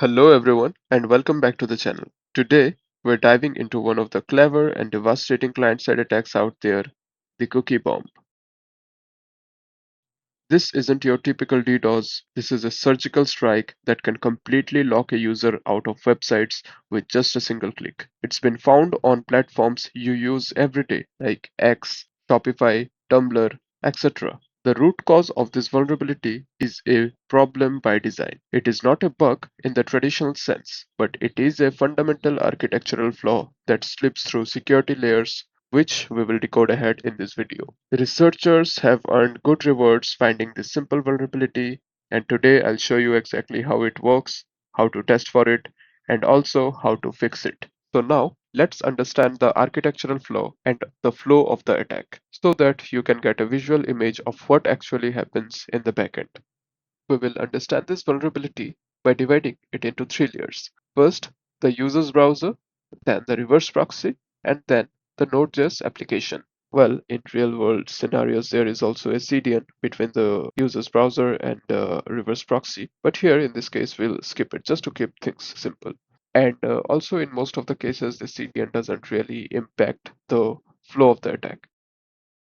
Hello everyone and welcome back to the channel. Today we're diving into one of the clever and devastating client-side attacks out there, the cookie bomb. This isn't your typical DDoS, this is a surgical strike that can completely lock a user out of websites with just a single click. It's been found on platforms you use every day like X, Shopify, Tumblr, etc. The root cause of this vulnerability is a problem by design. It is not a bug in the traditional sense, but it is a fundamental architectural flaw that slips through security layers, which we will decode ahead in this video. Researchers have earned good rewards finding this simple vulnerability, and today I'll show you exactly how it works, how to test for it, and also how to fix it. So now let's understand the architectural flaw and the flow of the attack so that you can get a visual image of what actually happens in the backend. We will understand this vulnerability by dividing it into three layers. First, the user's browser, then the reverse proxy, and then the Node.js application. Well, in real world scenarios, there is also a CDN between the user's browser and reverse proxy. But here in this case, we'll skip it just to keep things simple. And also in most of the cases, the CDN doesn't really impact the flow of the attack.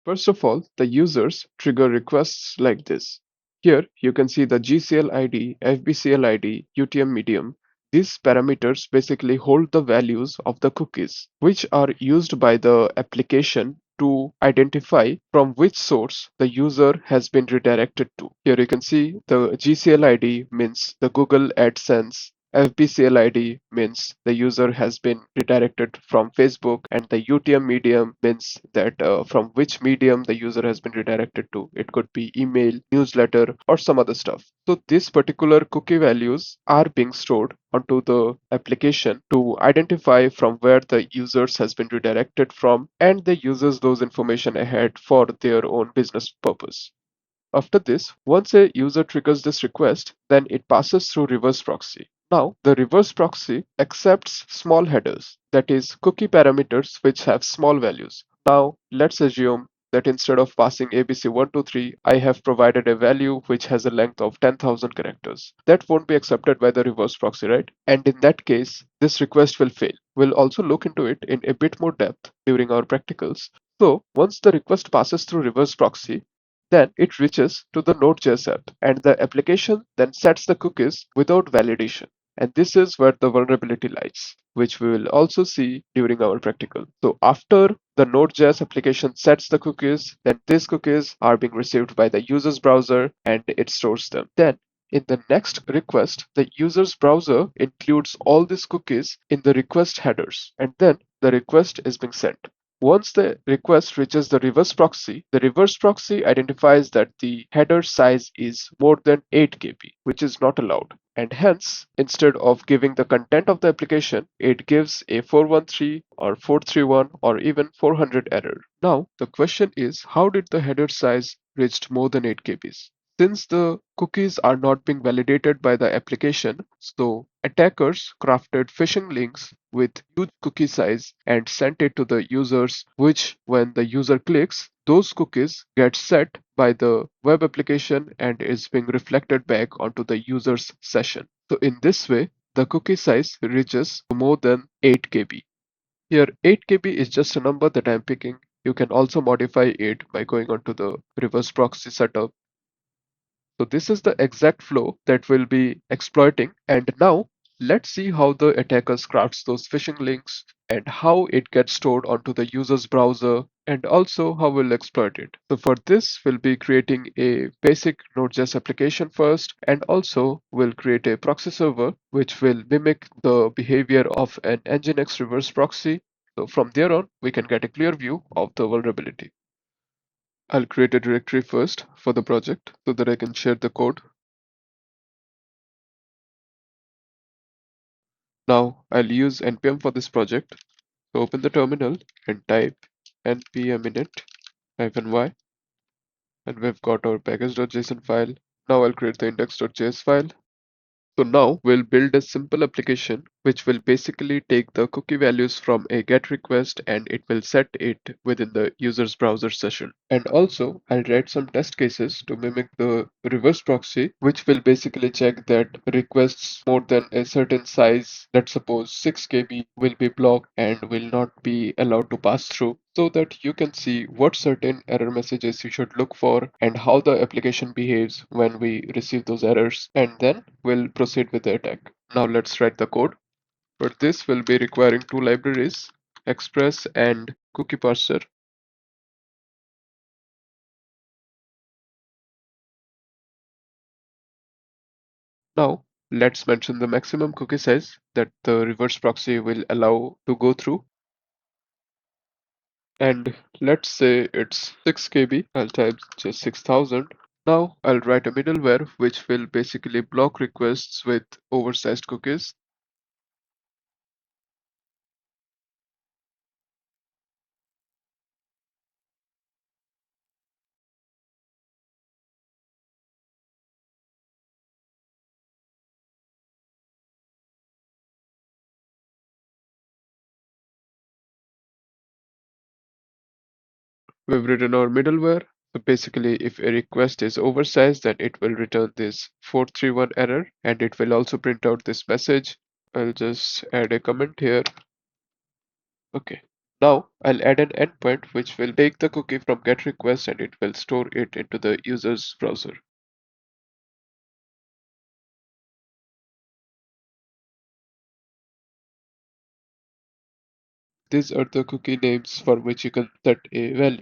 First of all, the users trigger requests like this. Here you can see the GCL ID, FBCL ID, UTM medium. These parameters basically hold the values of the cookies, which are used by the application to identify from which source the user has been redirected to. Here you can see the GCL ID means the Google AdSense, FBCL ID means the user has been redirected from Facebook, and the UTM medium means that from which medium the user has been redirected to. It could be email, newsletter, or some other stuff. So these particular cookie values are being stored onto the application to identify from where the users has been redirected from, and they uses those information ahead for their own business purpose. After this, once a user triggers this request, then it passes through reverse proxy. Now, the reverse proxy accepts small headers, that is, cookie parameters which have small values. Now, let's assume that instead of passing ABC123, I have provided a value which has a length of 10,000 characters. That won't be accepted by the reverse proxy, right? And in that case, this request will fail. We'll also look into it in a bit more depth during our practicals. So, once the request passes through reverse proxy, then it reaches to the Node.js app, and the application then sets the cookies without validation. And this is where the vulnerability lies, which we will also see during our practical. So after the Node.js application sets the cookies, then these cookies are being received by the user's browser and it stores them. Then in the next request, the user's browser includes all these cookies in the request headers, and then the request is being sent. Once the request reaches the reverse proxy identifies that the header size is more than 8 KB, which is not allowed. And hence, instead of giving the content of the application, it gives a 413 or 431 or even 400 error. Now, the question is, how did the header size reach more than 8 KBs? Since the cookies are not being validated by the application, so attackers crafted phishing links with huge cookie size and sent it to the users, which when the user clicks, those cookies get set by the web application and is being reflected back onto the user's session. So in this way, the cookie size reaches more than 8 KB. Here 8 KB is just a number that I'm picking. You can also modify it by going onto the reverse proxy setup. So this is the exact flow that we'll be exploiting. And now let's see how the attackers crafts those phishing links and how it gets stored onto the user's browser, and also how we'll exploit it. So for this, we'll be creating a basic Node.js application first, and also we'll create a proxy server which will mimic the behavior of an Nginx reverse proxy. So from there on, we can get a clear view of the vulnerability. I'll create a directory first for the project so that I can share the code. Now I'll use npm for this project. So open the terminal and type npm init-y, and we've got our package.json file. Now I'll create the index.js file. So now we'll build a simple application which will basically take the cookie values from a GET request and it will set it within the user's browser session. And also I'll write some test cases to mimic the reverse proxy, which will basically check that requests more than a certain size, let's suppose 6 KB, will be blocked and will not be allowed to pass through, so that you can see what certain error messages you should look for and how the application behaves when we receive those errors, and then we'll proceed with the attack. Now let's write the code. For this we'll be requiring two libraries, Express and Cookie Parser. Now let's mention the maximum cookie size that the reverse proxy will allow to go through, and let's say it's 6 KB. I'll type just 6000. Now I'll write a middleware which will basically block requests with oversized cookies. We've written our middleware. So basically, if a request is oversized, then it will return this 431 error and it will also print out this message. I'll just add a comment here. Okay. Now I'll add an endpoint which will take the cookie from get request and it will store it into the user's browser. These are the cookie names for which you can set a value.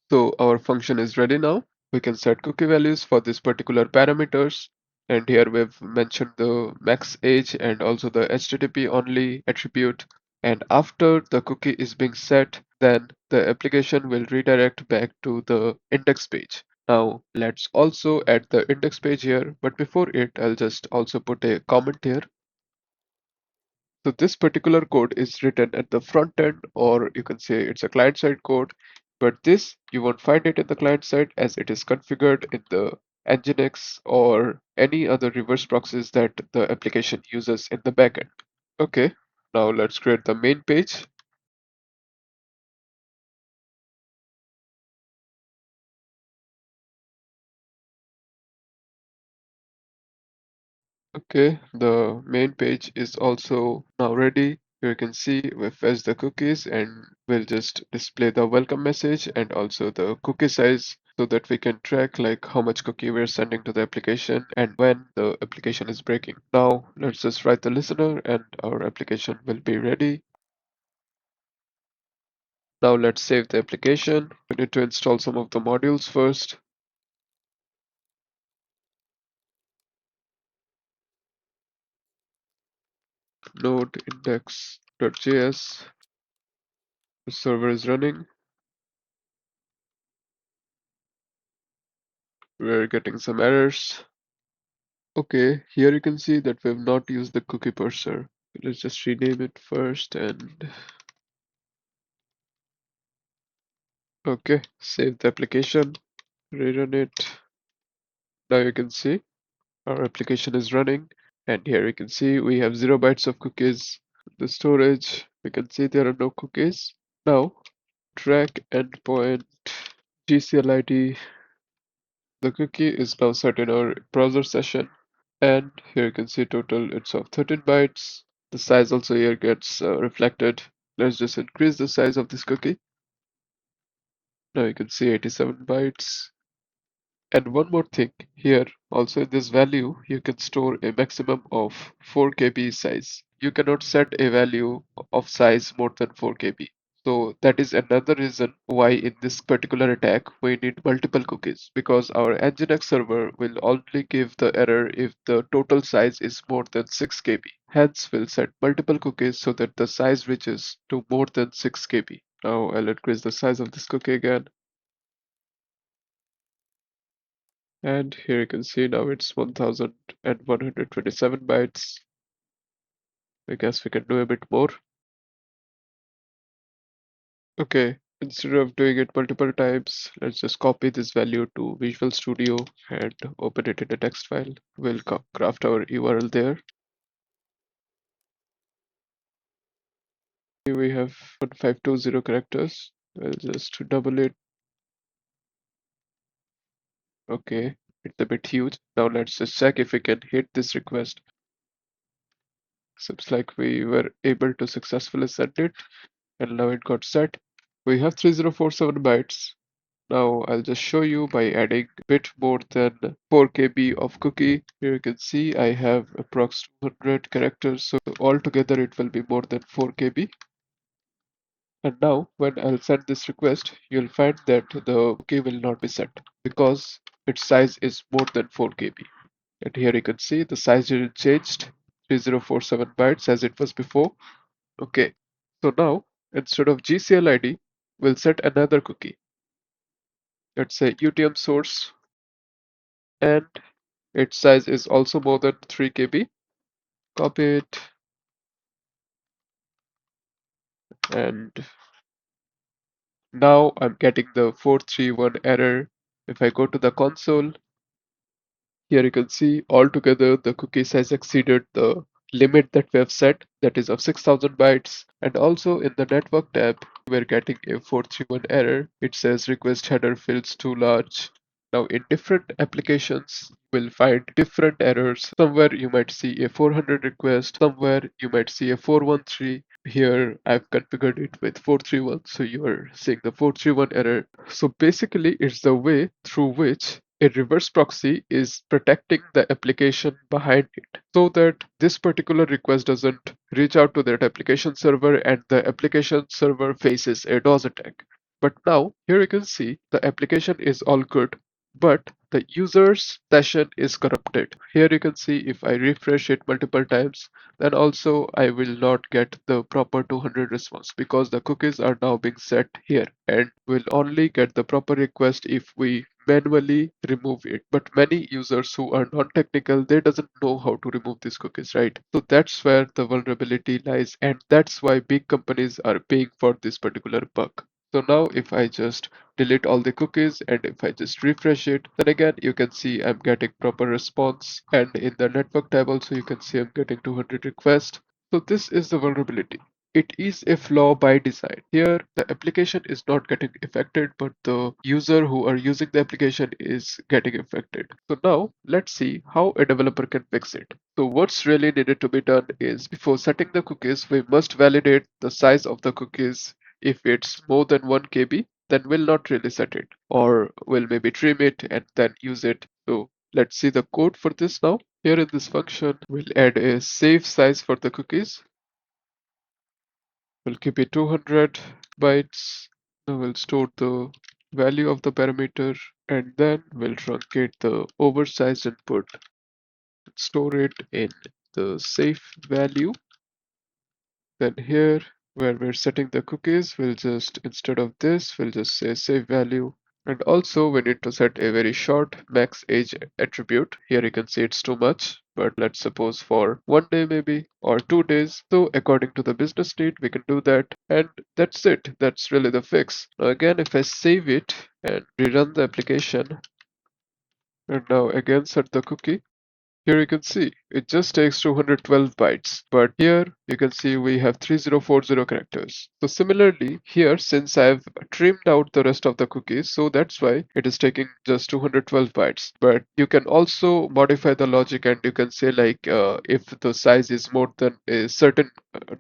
So our function is ready now. We can set cookie values for this particular parameters. And here we've mentioned the max age and also the HTTP only attribute. And after the cookie is being set, then the application will redirect back to the index page. Now let's also add the index page here. But before it, I'll just also put a comment here. So this particular code is written at the front end, or you can say it's a client-side code, but this you won't find it in the client side as it is configured in the Nginx or any other reverse proxies that the application uses in the backend. Okay, now let's create the main page. Okay, the main page is also now ready. You can see we fetch the cookies and we'll just display the welcome message and also the cookie size so that we can track like how much cookie we're sending to the application and when the application is breaking. Now let's just write the listener and our application will be ready. Now let's save the application. We need to install some of the modules first. Node index.js. The server is running. We're getting some errors. Okay, here you can see that we've not used the cookie parser. Let's just rename it first and okay, save the application, rerun it. Now you can see our application is running and here you can see we have 0 bytes of cookies. The storage, we can see there are no cookies. Now track endpoint GCLID. The cookie is now set in our browser session. And here you can see total it's of 13 bytes. The size also here gets reflected. Let's just increase the size of this cookie. Now you can see 87 bytes. And one more thing here, also in this value, you can store a maximum of 4 KB size. You cannot set a value of size more than 4 KB. So that is another reason why in this particular attack we need multiple cookies because our Nginx server will only give the error if the total size is more than 6 KB. Hence we'll set multiple cookies so that the size reaches to more than 6 KB. Now I'll increase the size of this cookie again. And here you can see now it's 1127 bytes. I guess we can do a bit more. Okay, instead of doing it multiple times, let's just copy this value to Visual Studio and open it in a text file. We'll craft our URL there. Here we have 1520 characters. I'll just double it. Okay, it's a bit huge. Now let's just check if we can hit this request. Seems like we were able to successfully send it, and now it got set. We have 3047 bytes. Now I'll just show you by adding a bit more than 4 KB of cookie. Here you can see I have approx 200 characters, so altogether it will be more than 4 KB. And now when I'll send this request, you'll find that the cookie will not be set because its size is more than 4 KB. And here you can see the size didn't changed, 3047 bytes as it was before. Okay, so now instead of GCL ID, we'll set another cookie. Let's say UTM source, and its size is also more than 3 KB. Copy it, and now I'm getting the 431 error. If I go to the console, here you can see altogether the cookie size exceeded the limit that we have set, that is of 6000 bytes. And also in the network tab, we're getting a 431 error. It says request header fields too large. Now in different applications, you will find different errors. Somewhere you might see a 400 request, somewhere you might see a 413. Here I've configured it with 431, so you are seeing the 431 error. So basically it's the way through which a reverse proxy is protecting the application behind it so that this particular request doesn't reach out to that application server and the application server faces a DOS attack. But now here you can see the application is all good, but the user's session is corrupted. Here you can see if I refresh it multiple times, then also I will not get the proper 200 response because the cookies are now being set here and will only get the proper request if we manually remove it. But many users who are non-technical, they doesn't know how to remove these cookies, right? So that's where the vulnerability lies, and that's why big companies are paying for this particular bug. So now if I just delete all the cookies and if I just refresh it, then again you can see I'm getting proper response, and in the network tab also you can see I'm getting 200 requests. So this is the vulnerability. It is a flaw by design. Here the application is not getting affected, but the user who are using the application is getting affected. So now let's see how a developer can fix it. So what's really needed to be done is before setting the cookies, we must validate the size of the cookies. If it's more than 1 KB, then we'll not really set it, or we'll maybe trim it and then use it. So let's see the code for this now. Here in this function, we'll add a safe size for the cookies. We'll keep it 200 bytes. Now we'll store the value of the parameter, and then we'll truncate the oversized input. Store it in the safe value. Then here, where we're setting the cookies, we'll just, instead of this, we'll just say save value. And also we need to set a very short max age attribute. Here you can see it's too much, but let's suppose for 1 day maybe, or 2 days. So according to the business need, we can do that. And that's it. That's really the fix. Now again, if I save it and rerun the application, and now again set the cookie, here you can see it just takes 212 bytes, but here you can see we have 3040 characters. So similarly here, since I've trimmed out the rest of the cookies, so that's why it is taking just 212 bytes. But you can also modify the logic, and you can say like if the size is more than a certain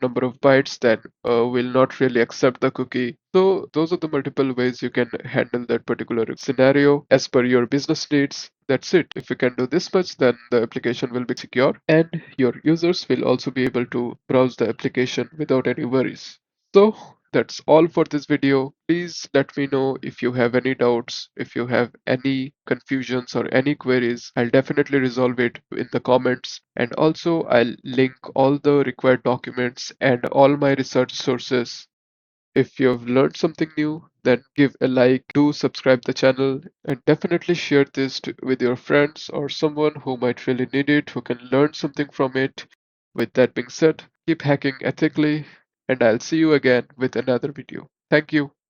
number of bytes, then will not really accept the cookie. So those are the multiple ways you can handle that particular scenario as per your business needs. That's it. If you can do this much, then the application will be secure and your users will also be able to browse the application without any worries. So that's all for this video. Please let me know if you have any doubts, if you have any confusions or any queries. I'll definitely resolve it in the comments. And also I'll link all the required documents and all my research sources. If you've learned something new, then give a like, do subscribe the channel, and definitely share this with your friends or someone who might really need it, who can learn something from it. With that being said, keep hacking ethically, and I'll see you again with another video. Thank you.